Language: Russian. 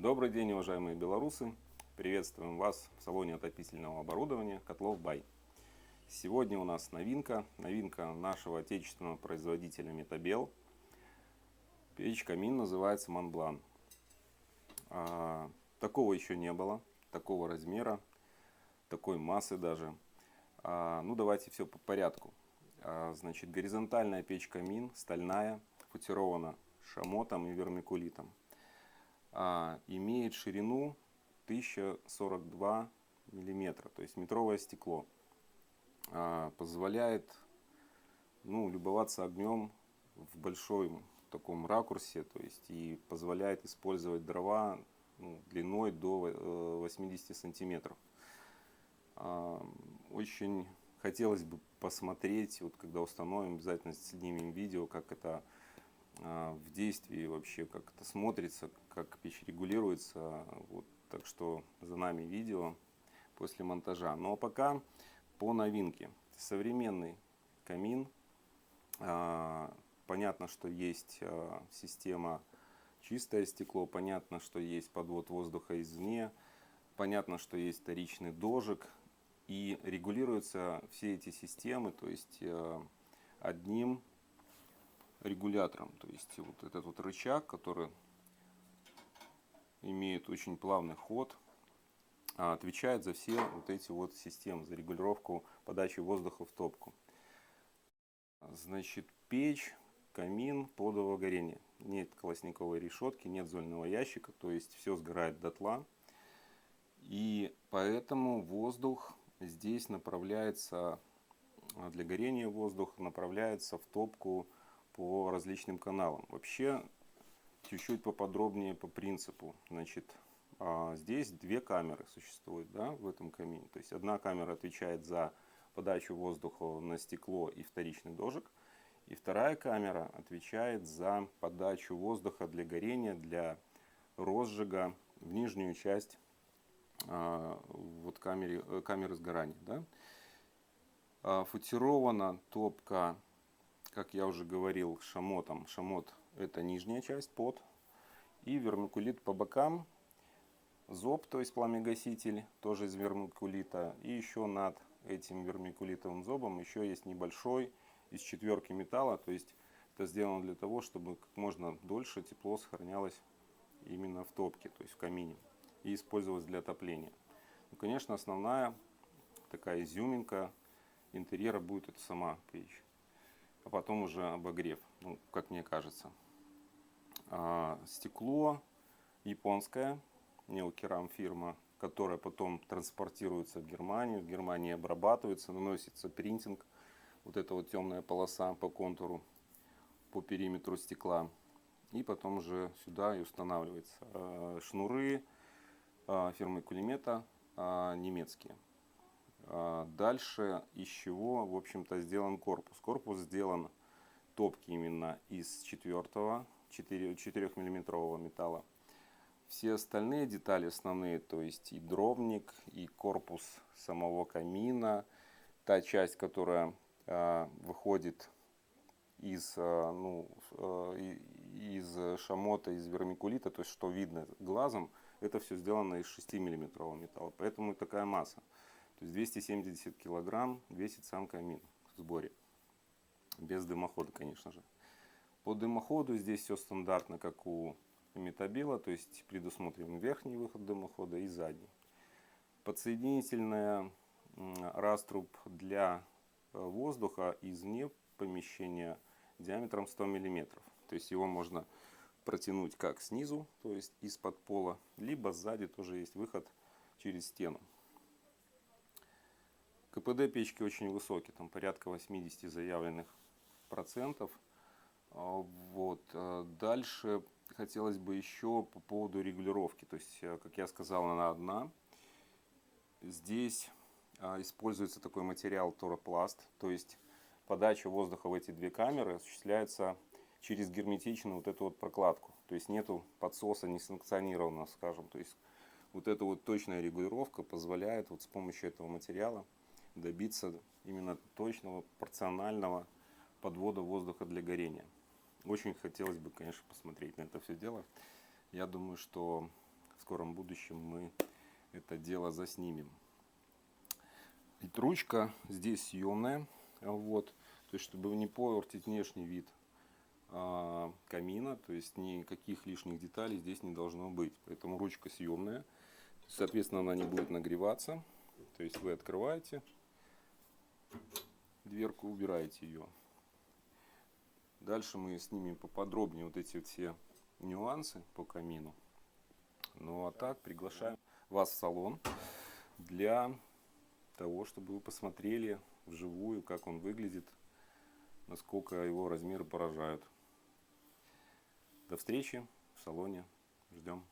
Добрый день, уважаемые белорусы! Приветствуем вас в салоне отопительного оборудования Котлов Бай. Сегодня у нас новинка нашего отечественного производителя Метабел. Печь-камин называется Монблан. Такого еще не было, такого размера, такой массы даже. Давайте все по порядку. Значит, горизонтальная печь-камин, стальная, футирована шамотом и вермикулитом. Имеет ширину 1042 миллиметра, то есть метровое стекло. Позволяет любоваться огнем в большом таком ракурсе, то есть и позволяет использовать дрова длиной до 80 сантиметров. Очень хотелось бы посмотреть, вот когда установим, обязательно снимем видео, как это в действии вообще, как это смотрится, как печь регулируется. Так что за нами видео после монтажа. Но пока по новинке. Современный камин. Понятно, что есть система чистое стекло, понятно, что есть подвод воздуха извне, понятно, что есть вторичный дожик. И регулируются все эти системы, то есть одним регулятором. То есть вот этот вот рычаг, который имеет очень плавный ход, отвечает за все вот эти вот системы, за регулировку подачи воздуха в топку. Значит, печь, камин, подового горения. Нет колосниковой решетки, нет зольного ящика, то есть все сгорает дотла. И поэтому воздух здесь направляется, для горения воздух направляется в топку по различным каналам. Вообще, чуть-чуть поподробнее по принципу. Значит, здесь две камеры существуют, да, в этом камине. То есть одна камера отвечает за подачу воздуха на стекло и вторичный дожик. И вторая камера отвечает за подачу воздуха для горения, для розжига в нижнюю часть камеры сгорания. Да. Футирована топка, как я уже говорил, шамотом. Шамот — это нижняя часть, под. И вермикулит по бокам. Зоб, то есть пламегаситель, тоже из вермикулита. И еще над этим вермикулитовым зобом еще есть небольшой из четверки металла. То есть это сделано для того, чтобы как можно дольше тепло сохранялось именно в топке, то есть в камине. И использовалось для отопления. Конечно, основная такая изюминка интерьера будет это сама печь. А потом уже обогрев, как мне кажется. Стекло японское, Neokeram фирма, которая потом транспортируется в Германию. В Германии обрабатывается, наносится принтинг. Вот эта вот темная полоса по контуру, по периметру стекла. И потом уже сюда и устанавливается. Шнуры фирмы Кулимета немецкие. Дальше из чего, в общем-то, сделан корпус. Корпус сделан топки именно из 4-миллиметрового металла. Все остальные детали основные, то есть и дровник, и корпус самого камина, та часть, которая выходит из шамота, из вермикулита, то есть что видно глазом, это все сделано из 6-миллиметрового металла. Поэтому такая масса. То есть 270 килограмм весит сам камин в сборе. Без дымохода, конечно же. По дымоходу здесь все стандартно, как у Метабела, то есть предусмотрен верхний выход дымохода и задний. Подсоединительная раструб для воздуха извне помещения диаметром 100 мм. То есть его можно протянуть как снизу, то есть из-под пола, либо сзади тоже есть выход через стену. КПД печки очень высокий, там порядка 80 заявленных процентов. Дальше хотелось бы еще по поводу регулировки. То есть, как я сказал, она одна. Здесь используется такой материал торопласт. То есть подача воздуха в эти две камеры осуществляется через герметичную вот эту вот прокладку. То есть нету подсоса несанкционированного, скажем. То есть вот эта вот точная регулировка позволяет вот с помощью этого материала добиться именно точного пропорционального подвода воздуха для горения. Очень хотелось бы, конечно, посмотреть на это все дело. Я думаю, что в скором будущем мы это дело заснимем. Ведь ручка здесь съемная, вот, то есть чтобы не портить внешний вид камина, то есть никаких лишних деталей здесь не должно быть. Поэтому ручка съемная, соответственно, она не будет нагреваться. То есть вы открываете дверку, убираете ее. Дальше мы снимем поподробнее вот эти все нюансы по камину. Ну а так приглашаем вас в салон для того, чтобы вы посмотрели вживую, как он выглядит, насколько его размеры поражают. До встречи в салоне. Ждем.